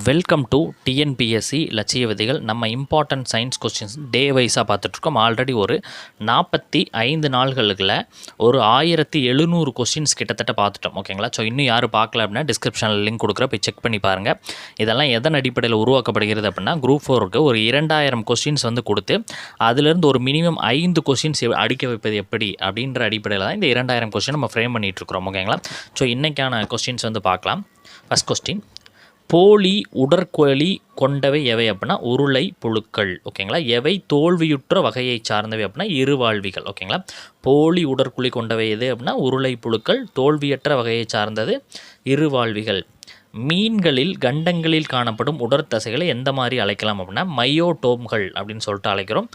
Welcome to TNPSC லட்சிய விதிகள். நம்ம இம்பார்ட்டன்ட் சயின்ஸ் கொஸ்டின்ஸ் டே வைஸாக பார்த்துட்ருக்கோம். ஆல்ரெடி ஒரு 45 நாள்களுக்குள்ள ஒரு 1700 கொஸ்டின்ஸ் கிட்டத்தட்ட பார்த்துட்டோம். ஓகேங்களா? ஸோ இன்னும் யாரும் பார்க்கல அப்படின்னா டிஸ்கிரிப்ஷனில் லிங்க் கொடுக்குற போய் செக் பண்ணி பாருங்கள். இதெல்லாம் எதன் அடிப்படையில் உருவாக்கப்படுகிறது அப்படின்னா குரூப் 4க்கு ஒரு 2000 கொஸ்டின்ஸ் வந்து கொடுத்து அதிலிருந்து ஒரு மினிமம் 5 கொஸ்டின்ஸ் அடிக்க வைப்பது எப்படி அப்படின்ற அடிப்படையில் தான் இந்த 2000 கொஸ்டின் நம்ம ஃப்ரேம் பண்ணிகிட்ருக்குறோம். ஓகேங்களா? ஸோ இன்றைக்கான கொஸ்டின்ஸ் வந்து பார்க்கலாம். ஃபஸ்ட் கொஸ்டின், போலி உடற்குழி கொண்டவை எவை அப்படின்னா உருளை புழுக்கள். ஓகேங்களா? எவை தோல்வியுற்ற வகையை சார்ந்தவை அப்படின்னா இருவாழ்விகள். ஓகேங்களா? போலி உடற்குழி கொண்டவை எது அப்படின்னா உருளை புழுக்கள், தோல்வியற்ற வகையை சார்ந்தது இருவாழ்விகள். மீன்களில் கண்டங்களில் காணப்படும் உடற்தசைகளை எந்த மாதிரி அழைக்கலாம் அப்படின்னா மையோடோம்கள் அப்படின்னு சொல்லிட்டு அழைக்கிறோம்.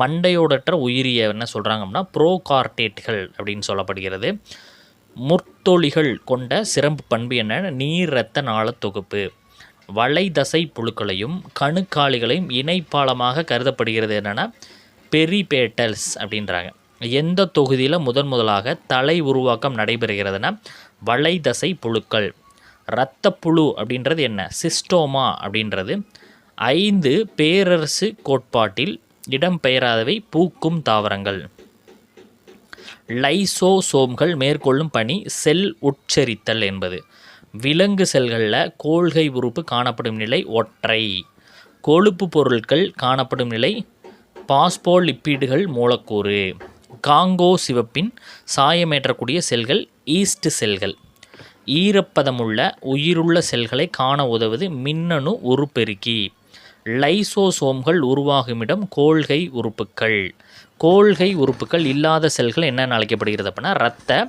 மண்டையோடற்ற உயிரிய என்ன சொல்கிறாங்க அப்படின்னா ப்ரோகார்டேட்கள் அப்படின்னு சொல்லப்படுகிறது. முற்தொழிகள் கொண்ட சிறப்பு பண்பு என்ன? நீர் இரத்த நாள தொகுப்பு. வளைதசை புழுக்களையும் கணுக்காலிகளையும் இணைப்பாலமாக கருதப்படுகிறது என்னென்னா பெரிபேட்டல்ஸ் அப்படின்றாங்க. எந்த தொகுதியில் முதலாக தலை உருவாக்கம் நடைபெறுகிறதுனா வளைதசை புழுக்கள். இரத்தப்புழு அப்படின்றது என்ன? சிஸ்டோமா அப்படின்றது. 5 பேரரசு கோட்பாட்டில் இடம்பெயராதவை பூக்கும் தாவரங்கள். லைசோசோம்கள் மேற்கொள்ளும் பணி செல் உட்சரித்தல் என்பது. விலங்கு செல்களில் கோள்கை உறுப்பு காணப்படும் நிலை ஒற்றை. கொழுப்பு பொருட்கள் காணப்படும் நிலை பாஸ்போலிப்பிடுகள் மூலக்கூறு. காங்கோ சிவப்பின் சாயமேற்றக்கூடிய செல்கள் ஈஸ்ட் செல்கள். ஈரப்பதமுள்ள உயிருள்ள செல்களை காண உதவுவது மின்னணு உருப்பெருக்கி. லைசோசோம்கள் உருவாகுமிடம் கோள்கை உறுப்புக்கள். கோள்கை உறுப்புகள் இல்லாத செல்கள் என்னென்னு அழைக்கப்படுகிறது அப்படின்னா இரத்த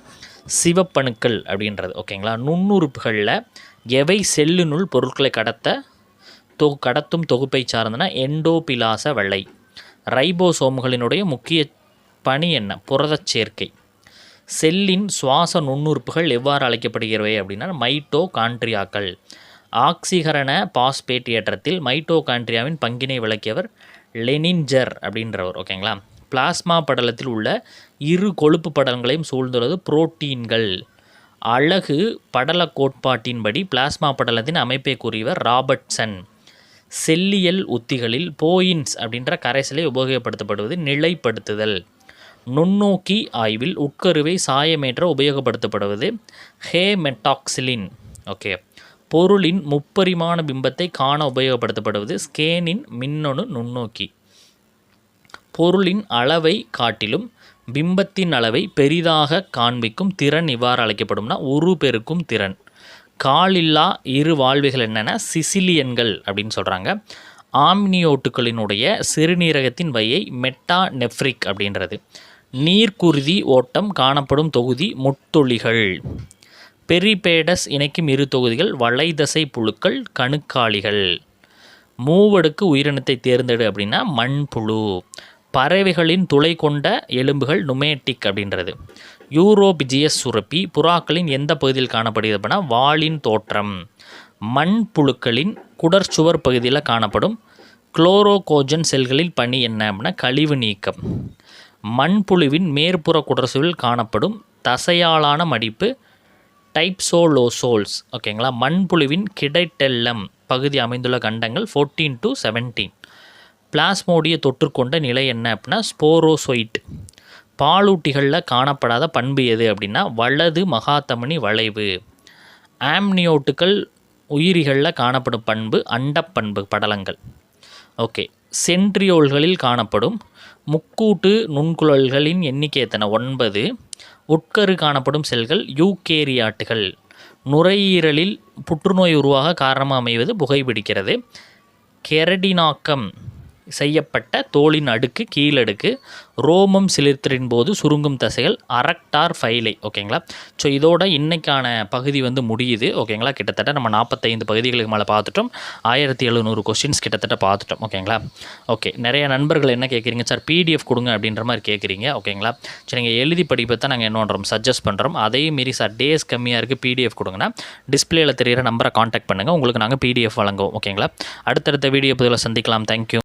சிவப்பணுக்கள் அப்படின்றது. ஓகேங்களா? நுண்ணுறுப்புகளில் எவை செல்லினுள் பொருட்களை கடத்தும் தொகுப்பை சார்ந்தன எண்டோபிலாச வளை. ரைபோசோம்களினுடைய முக்கிய பணி என்ன? புரதச் சேர்க்கை. செல்லின் சுவாச நுண்ணுறுப்புகள் எவ்வாறு அழைக்கப்படுகிறவை அப்படின்னா மைட்டோகாண்ட்ரியாக்கள். ஆக்சிகரண பாஸ்பேட் ஏற்றத்தில் மைட்டோகாண்ட்ரியாவின் பங்கினை விளக்கியவர் லெனின்ஜர் அப்படின்றவர். ஓகேங்களா? பிளாஸ்மா படலத்தில் உள்ள இரு கொழுப்பு படலங்களையும் சூழ்ந்துள்ளது புரோட்டீன்கள். அழகு படல கோட்பாட்டின்படி பிளாஸ்மா படலத்தின் அமைப்பை கூறியவர் ராபர்ட்சன். செல்லியல் உத்திகளில் போயின்ஸ் அப்படின்ற கரைசலை உபயோகப்படுத்தப்படுவது நிலைப்படுத்துதல். நுண்ணோக்கி ஆய்வில் உட்கருவை சாயமேற்ற உபயோகப்படுத்தப்படுவது ஹேமெட்டாக்சிலின். ஓகே. பொருளின் முப்பரிமாண பிம்பத்தை காண உபயோகப்படுத்தப்படுவது ஸ்கேனின் மின்னணு நுண்ணோக்கி. பொருளின் அளவை காட்டிலும் பிம்பத்தின் அளவை பெரிதாக காண்பிக்கும் திறன் இவ்வாறு அழைக்கப்படும்னா உருபெருக்கும் திறன். காலில்லா இரு வாழ்விகள் என்னென்னா சிசிலியன்கள் அப்படின்னு சொல்கிறாங்க. ஆம்னியோட்டுகளினுடைய சிறுநீரகத்தின் வையை மெட்டாநெஃப்ரிக் அப்படின்றது. நீர்க்குருதி ஓட்டம் காணப்படும் தொகுதி முட்தொழிகள். பெரிபேடஸ் இணைக்கும் இரு தொகுதிகள் வளைதசை புழுக்கள், கணுக்காலிகள். மூவடுக்கு உயிரினத்தை தேர்ந்தெடு அப்படின்னா மண்புழு. பறவைகளின் துளை கொண்ட எலும்புகள் நுமேட்டிக் அப்படின்றது. யூரோபிஜியஸ் சுரப்பி புறாக்களின் எந்த பகுதியில் காணப்படுகிறது அப்படின்னா வாலின் தோற்றம். மண்புழுக்களின் குடற்சுவர் பகுதியில் காணப்படும் குளோரோகோஜன் செல்களில் பணி என்ன அப்படின்னா கழிவு நீக்கம். மண்புழுவின் மேற்புற குடற்சுவரில் காணப்படும் தசையாலான மடிப்பு டைப்சோலோசோல்ஸ். ஓகேங்களா? மண்புழுவின் கிடைட்டெல்லம் பகுதி அமைந்துள்ள கண்டங்கள் 14 to 17. பிளாஸ்மோடிய தொற்று கொண்ட நிலை என்ன அப்படின்னா ஸ்போரோசோயிட். பாலூட்டிகளில் காணப்படாத பண்பு எது அப்படின்னா வலது மகாத்தமனி வளைவு. ஆம்னியோட்டுகள் உயிரிகளில் காணப்படும் பண்பு அண்டப்பண்பு படலங்கள். ஓகே. சென்ட்ரியோல்களில் காணப்படும் முக்கூட்டு நுண்குழல்களின் எண்ணிக்கை எத்தனை? 9. உட்கரு காணப்படும் செல்கள் யூகேரியாட்டுகள். நுரையீரலில் புற்றுநோய் உருவாக காரணமாக அமைவது புகைப்பிடிக்கிறது. கெரடினாக்கம் செய்யப்பட்ட தோலின் அடுக்கு கீழடுக்கு. ரோமம் சிலிர்த்தலின் போது சுருங்கும் தசைகள் அரக்டார் ஃபைலை. ஓகேங்களா? ஸோ இதோட இன்றைக்கான பகுதி வந்து முடியுது. ஓகேங்களா? கிட்டத்தட்ட நம்ம 45 பகுதிகளுக்கு மேலே பார்த்துட்டோம். 1700 கொஸ்டின்ஸ் கிட்டத்தட்ட பார்த்துட்டோம். ஓகேங்களா? ஓகே. நிறைய நண்பர்கள் என்ன கேட்குறீங்க, சார் பிடிஎஃப் கொடுங்க அப்படின்ற மாதிரி கேட்குறீங்க. ஓகேங்களா? சரி, நீங்கள் எழுதி படிப்பை தான் நாங்கள் என்ன பண்ணுறோம் சஜஸ்ட் பண்ணுறோம். அதே மீறி சார் டேஸ் கம்மியாக இருக்குது பிடிஎஃப் கொடுங்கன்னா டிஸ்பிளேயில் தெரிகிற நம்பரை காண்டாக்ட் பண்ணுங்கள், உங்களுக்கு நாங்கள் பிடிஎஃப் வழங்குவோம். ஓகேங்களா? அடுத்தடுத்த வீடியோ பதிவில் சந்திக்கலாம். தேங்க்யூ.